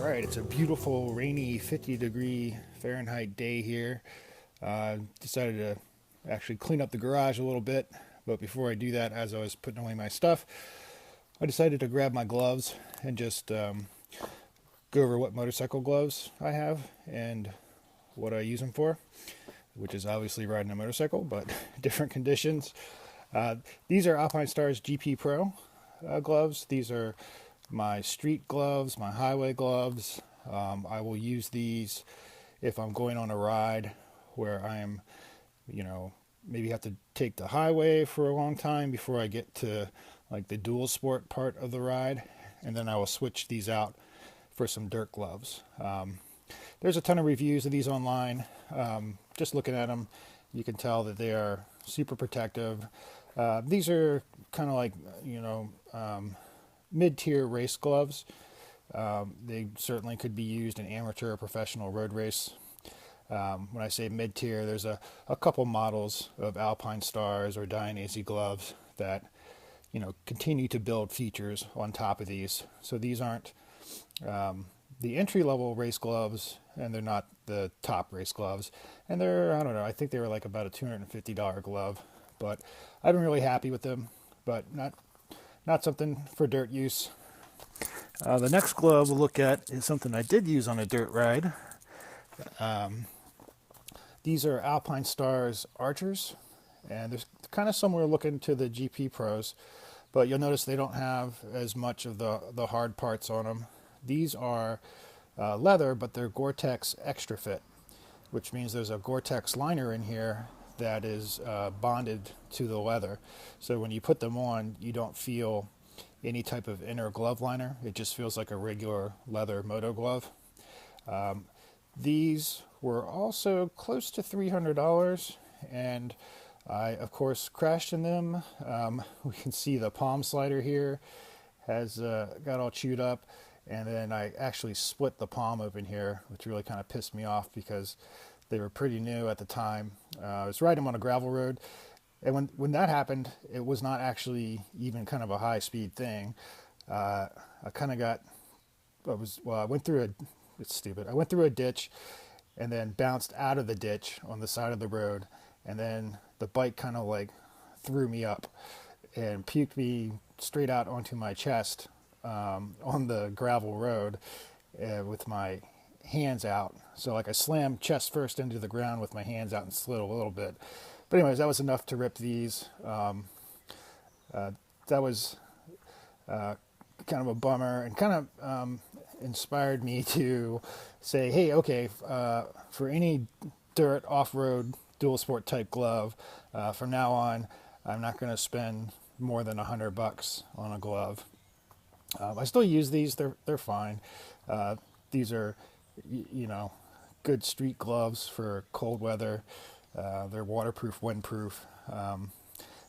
All right, it's a beautiful, rainy, 50-degree Fahrenheit day here. Decided to actually clean up the garage a little bit, but before I do that, as I was putting away my stuff, I decided to grab my gloves and just go over what motorcycle gloves I have and what I use them for, which is obviously riding a motorcycle, but different conditions. Uh, these are Alpinestars GP-Pro gloves. These are my street gloves, my highway gloves. I will use these if I'm going on a ride where I'm, maybe have to take the highway for a long time before I get to like the dual sport part of the ride, and then I will switch these out for some dirt gloves. There's a ton of reviews of these online. Just looking at them, you can tell that they are super protective. These are kind of like, mid-tier race gloves. They certainly could be used in amateur or professional road race. When I say mid-tier, there's a couple models of Alpinestars or Dainese gloves that, continue to build features on top of these. So these aren't the entry-level race gloves, and they're not the top race gloves. And they're, I don't know, I think they were like about a $250 glove. But I've been really happy with them, but not something for dirt use. The next glove we'll look at is something I did use on a dirt ride. These are Alpinestars Archers, and they're kind of similar looking to the GP Pros, but you'll notice they don't have as much of the hard parts on them. These are leather, but they're Goretex Extra Fit, which means there's a Goretex liner in here that is bonded to the leather. So when you put them on, you don't feel any type of inner glove liner. It just feels like a regular leather moto glove. These were also close to $300, and I, of course, crashed in them. We can see the palm slider here has got all chewed up, and then I actually split the palm open here, which really kind of pissed me off because they were pretty new at the time. I was riding them on a gravel road, and when that happened, it was not actually even kind of a high-speed thing. I kind of got, I went through it's stupid. I went through a ditch and then bounced out of the ditch on the side of the road, and then the bike kind of like threw me up and puked me straight out onto my chest on the gravel road with my hands out. So like I slammed chest first into the ground with my hands out and slid a little bit. But anyways, that was enough to rip these. That was kind of a bummer, and kind of inspired me to say, hey, okay, for any dirt off-road dual sport type glove, from now on, I'm not going to spend more than $100 on a glove. I still use these; they're fine. These are, good street gloves for cold weather. They're waterproof, windproof.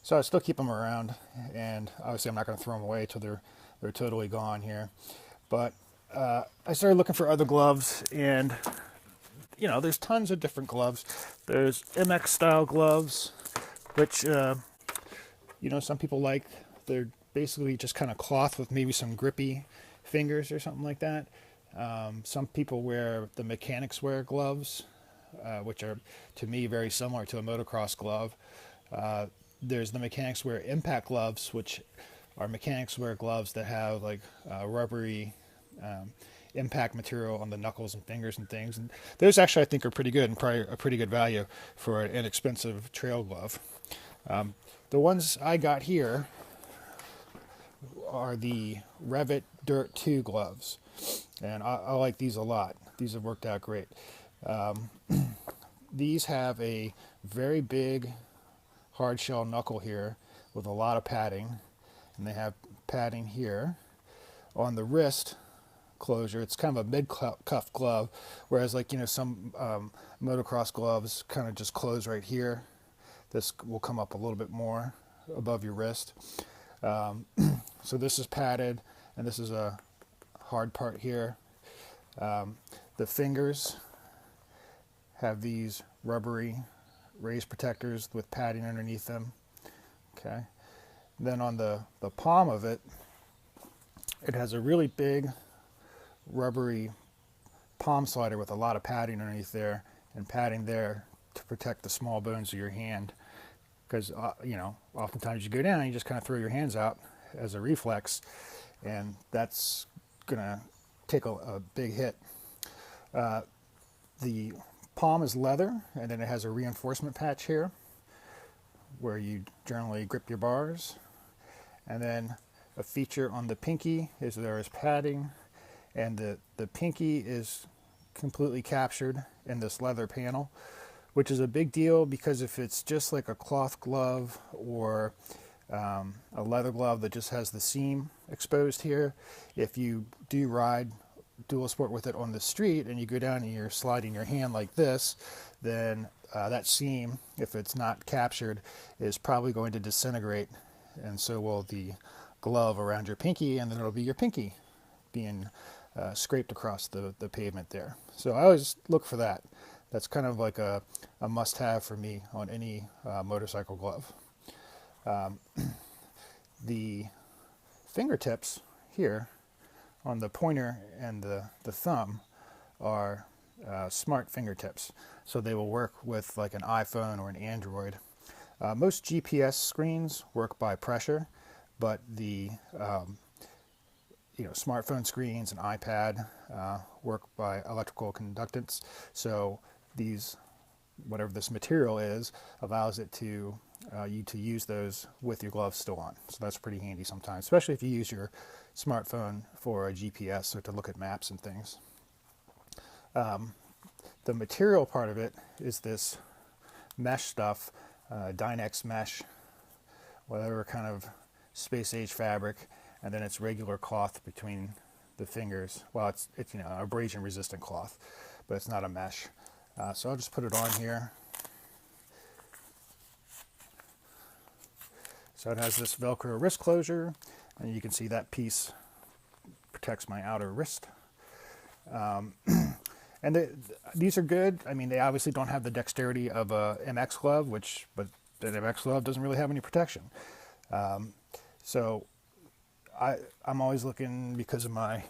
So I still keep them around, and obviously I'm not going to throw them away till they're totally gone here. But I started looking for other gloves, and there's tons of different gloves. There's MX style gloves, which some people like. They're basically just kind of cloth with maybe some grippy fingers or something like that. Some people wear the mechanics wear gloves, which are, to me, very similar to a motocross glove. There's the mechanics wear impact gloves, which are mechanics wear gloves that have like rubbery impact material on the knuckles and fingers and things. And those actually I think are pretty good and probably a pretty good value for an inexpensive trail glove. The ones I got here are the Rev'IT Dirt 2 gloves, and I like these a lot. These have worked out great. These have a very big hard shell knuckle here with a lot of padding, and they have padding here on the wrist closure. It's kind of a mid-cuff glove, whereas some motocross gloves kind of just close right here. This will come up a little bit more above your wrist. So this is padded, and this is a hard part here. The fingers have these rubbery raised protectors with padding underneath them. Okay. Then on the palm of it, it has a really big rubbery palm slider with a lot of padding underneath there, and padding there to protect the small bones of your hand. Because, you know, oftentimes you go down and you just kind of throw your hands out as a reflex, and that's going to take a big hit. The palm is leather, and then it has a reinforcement patch here where you generally grip your bars. And then a feature on the pinky is there is padding, and the pinky is completely captured in this leather panel, which is a big deal because if it's just like a cloth glove or a leather glove that just has the seam exposed here, if you do ride dual sport with it on the street and you go down and you're sliding your hand like this, then that seam, if it's not captured, is probably going to disintegrate, and so will the glove around your pinky, and then it'll be your pinky being scraped across the pavement there. So I always look for that. That's kind of like a must-have for me on any motorcycle glove. The fingertips here on the pointer and the thumb are smart fingertips, so they will work with like an iPhone or an Android. Most GPS screens work by pressure, but the smartphone screens and iPad work by electrical conductance. So these, whatever this material is, allows it to you to use those with your gloves still on. So that's pretty handy sometimes, especially if you use your smartphone for a GPS or to look at maps and things. The material part of it is this mesh stuff, Dynex mesh, whatever kind of space age fabric, and then it's regular cloth between the fingers. Well, it's abrasion resistant cloth, but it's not a mesh. So I'll just put it on here. So it has this Velcro wrist closure, and you can see that piece protects my outer wrist. And these are good. I mean, they obviously don't have the dexterity of a MX glove, but the MX glove doesn't really have any protection. So I'm always looking, because of my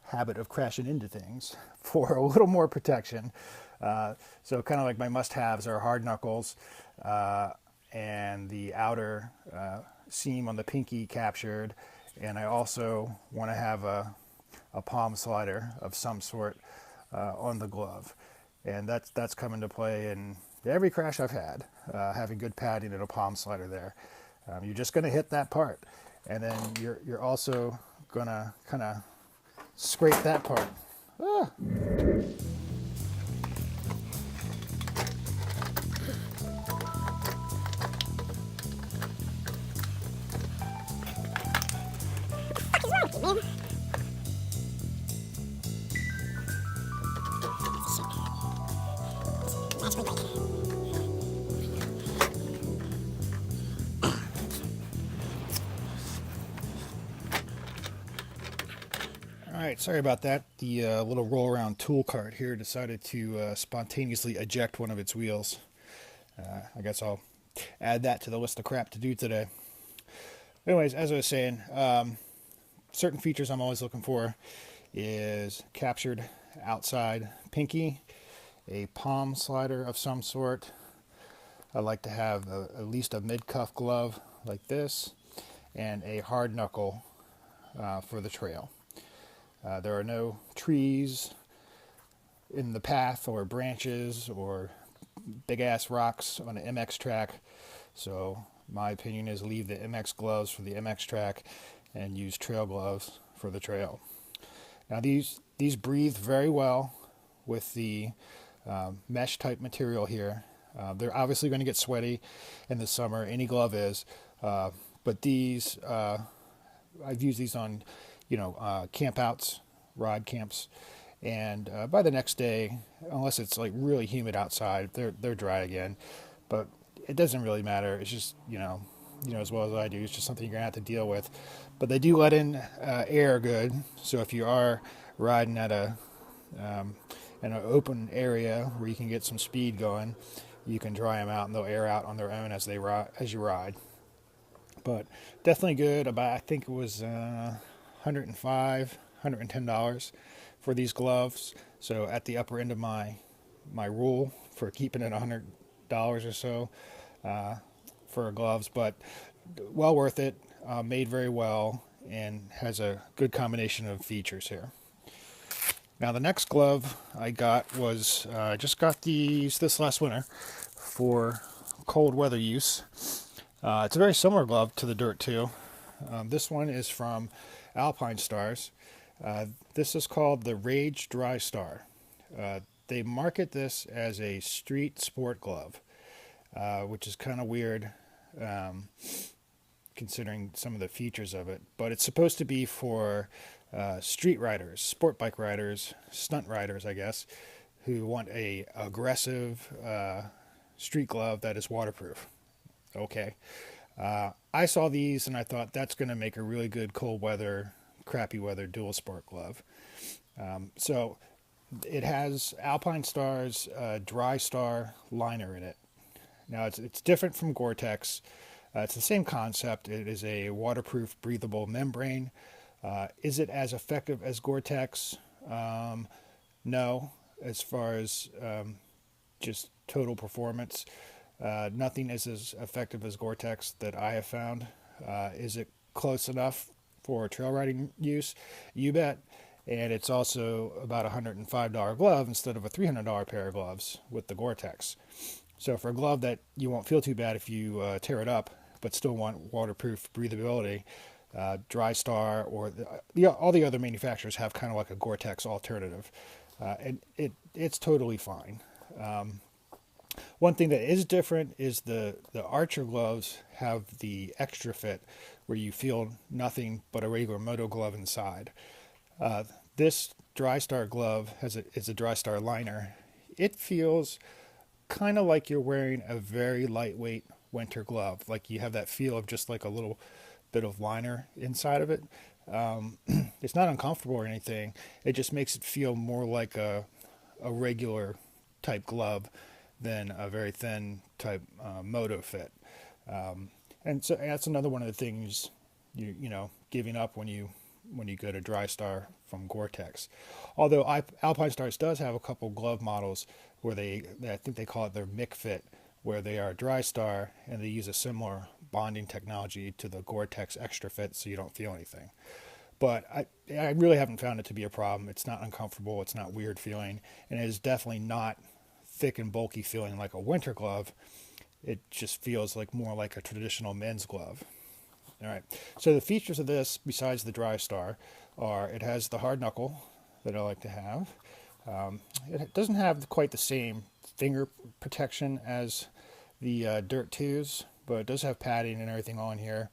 habit of crashing into things, for a little more protection. So kind of like my must-haves are hard knuckles, and the outer seam on the pinky captured, and I also want to have a palm slider of some sort on the glove, and that's come into play in every crash I've had, having good padding and a palm slider there. You're just going to hit that part, and then you're also going to kind of scrape that part. Ah. Alright, sorry about that. The little roll-around tool cart here decided to spontaneously eject one of its wheels. I guess I'll add that to the list of crap to do today. Anyways, as I was saying, certain features I'm always looking for is captured outside pinky, a palm slider of some sort. I like to have at least a mid-cuff glove like this, and a hard knuckle for the trail. There are no trees in the path or branches or big ass rocks on an MX track, so my opinion is leave the MX gloves for the MX track and use trail gloves for the trail. Now these breathe very well with the mesh type material here. They're obviously going to get sweaty in the summer, any glove is, but these I've used these on camp outs, ride camps, and by the next day, unless it's like really humid outside, they're dry again. But it doesn't really matter. It's just as well as I do, it's just something you're gonna have to deal with. But they do let in air good, so if you are riding at in an open area where you can get some speed going, you can dry them out and they'll air out on their own as you ride. But definitely good. I think it was $110 for these gloves. So at the upper end of my rule for keeping it $100 or so for gloves, but well worth it. Made very well and has a good combination of features here. Now the next glove I got was I just got these this last winter for cold weather use. It's a very similar glove to the Dirt 2. This one is from Alpinestars. This is called the Rage Drystar. They market this as a street sport glove, which is kind of weird considering some of the features of it. But it's supposed to be for street riders, sport bike riders, stunt riders, I guess, who want a aggressive street glove that is waterproof. Okay. I saw these and I thought that's going to make a really good cold weather, crappy weather dual sport glove. So it has Alpinestars Drystar liner in it. Now it's different from Goretex. It's the same concept. It is a waterproof, breathable membrane. Is it as effective as Goretex? No, as far as just total performance. Nothing is as effective as Goretex that I have found. Is it close enough for trail riding use? You bet. And it's also about a $105 glove instead of a $300 pair of gloves with the Goretex. So for a glove that you won't feel too bad if you tear it up, but still want waterproof breathability, Drystar or all the other manufacturers have kind of like a Goretex alternative. And it's totally fine. One thing that is different is the Archer gloves have the extra fit where you feel nothing but a regular Moto glove inside. This Drystar glove is a Drystar liner. It feels kind of like you're wearing a very lightweight winter glove. Like you have that feel of just like a little bit of liner inside of it. It's not uncomfortable or anything. It just makes it feel more like a regular type glove than a very thin type Moto fit. And so that's another one of the things you know giving up when you go to Drystar from Goretex. Although Alpinestars does have a couple glove models where I think they call it their Mick Fit, where they are Drystar and they use a similar bonding technology to the Goretex Extra Fit, so you don't feel anything. But I really haven't found it to be a problem. It's not uncomfortable. It's not weird feeling, and it is definitely not thick and bulky feeling like a winter glove. It just feels like more like a traditional men's glove. All right. So the features of this, besides the Drystar, are it has the hard knuckle that I like to have. It doesn't have quite the same finger protection as the Dirt 2s, but it does have padding and everything on here.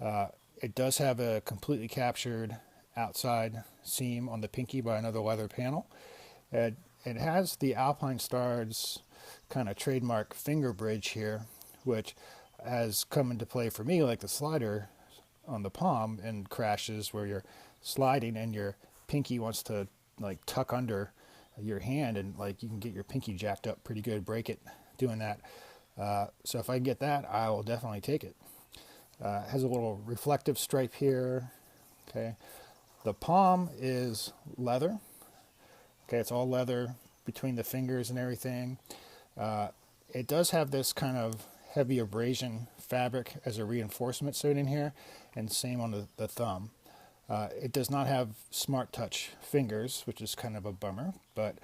It does have a completely captured outside seam on the pinky by another leather panel. It has the Alpinestars kind of trademark finger bridge here, which has come into play for me like the slider on the palm in crashes where you're sliding and your pinky wants to like tuck under your hand and like you can get your pinky jacked up pretty good, break it doing that. So if I can get that, I will definitely take it. It has a little reflective stripe here. Okay, the palm is leather. Okay, it's all leather between the fingers and everything. It does have this kind of heavy abrasion fabric as a reinforcement sewn in here, and same on the thumb. It does not have smart touch fingers, which is kind of a bummer, but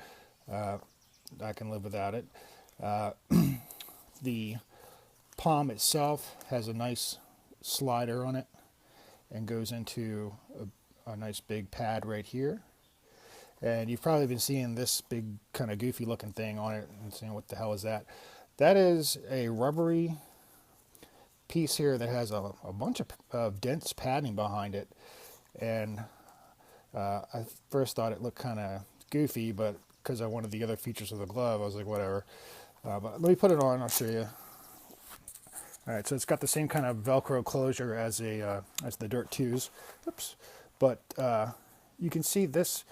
I can live without it. The palm itself has a nice slider on it and goes into a nice big pad right here. And you've probably been seeing this big kind of goofy looking thing on it and saying, what the hell is that? That is a rubbery piece here that has a bunch of dense padding behind it. And I first thought it looked kind of goofy, but because I wanted the other features of the glove, I was like, whatever. But let me put it on, I'll show you. All right, so it's got the same kind of Velcro closure as the Dirt 2s. Oops. But you can see this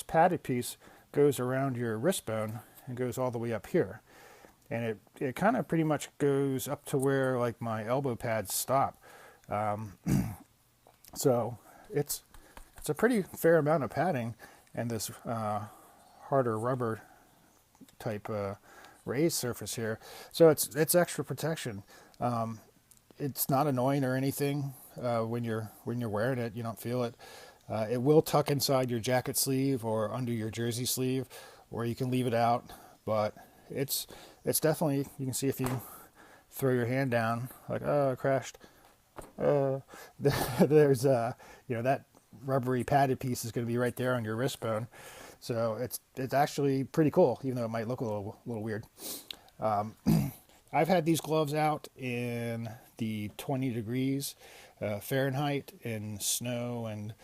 padded piece goes around your wrist bone and goes all the way up here. And it kind of pretty much goes up to where like my elbow pads stop. So it's a pretty fair amount of padding and this harder rubber type raised surface here, so it's extra protection. It's not annoying or anything when you're wearing it. You don't feel it. It will tuck inside your jacket sleeve or under your jersey sleeve, or you can leave it out. But it's definitely, you can see if you throw your hand down, like, oh, I crashed. There's that rubbery padded piece is going to be right there on your wrist bone. So it's actually pretty cool, even though it might look a little weird. I've had these gloves out in the 20 degrees Fahrenheit in snow and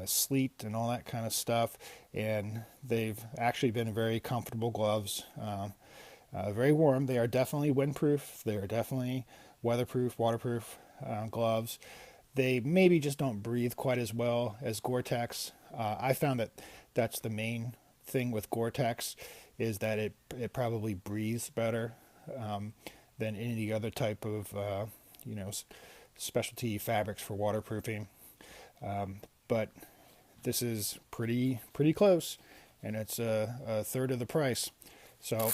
sleet and all that kind of stuff, and they've actually been very comfortable gloves. Very warm. They are definitely windproof. They are definitely weatherproof, waterproof gloves. They maybe just don't breathe quite as well as Goretex. I found that that's the main thing with Goretex, is that it probably breathes better than any other type of specialty fabrics for waterproofing. But this is pretty close, and it's a third of the price. So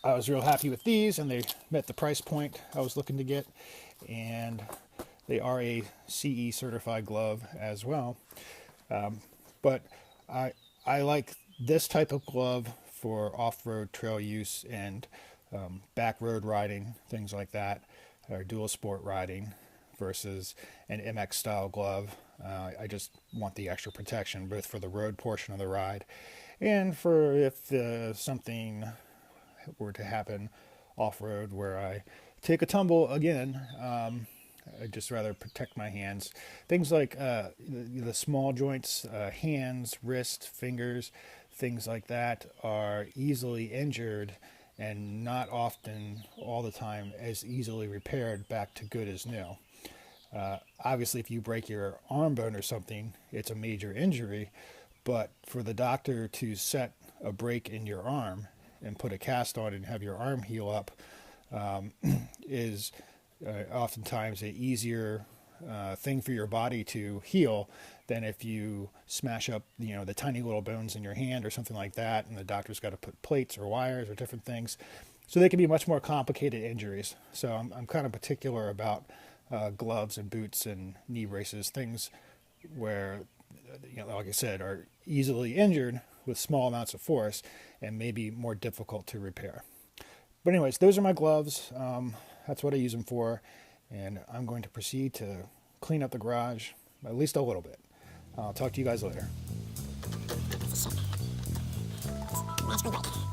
I was real happy with these, and they met the price point I was looking to get, and they are a CE certified glove as well. But I like this type of glove for off-road trail use and back road riding, things like that, or dual sport riding, versus an MX style glove. I just want the extra protection, both for the road portion of the ride and for if something were to happen off-road where I take a tumble again. I'd just rather protect my hands. Things like the small joints, hands, wrist, fingers, things like that are easily injured and not often, all the time, as easily repaired back to good as new. Obviously, if you break your arm bone or something, it's a major injury, but for the doctor to set a break in your arm and put a cast on and have your arm heal up is oftentimes an easier thing for your body to heal than if you smash up, the tiny little bones in your hand or something like that, and the doctor's got to put plates or wires or different things. So they can be much more complicated injuries. So I'm kind of particular about gloves and boots and knee braces, things where, like I said, are easily injured with small amounts of force and maybe more difficult to repair. But anyways, those are my gloves. That's what I use them for, and I'm going to proceed to clean up the garage, at least a little bit. I'll talk to you guys later. Magical break.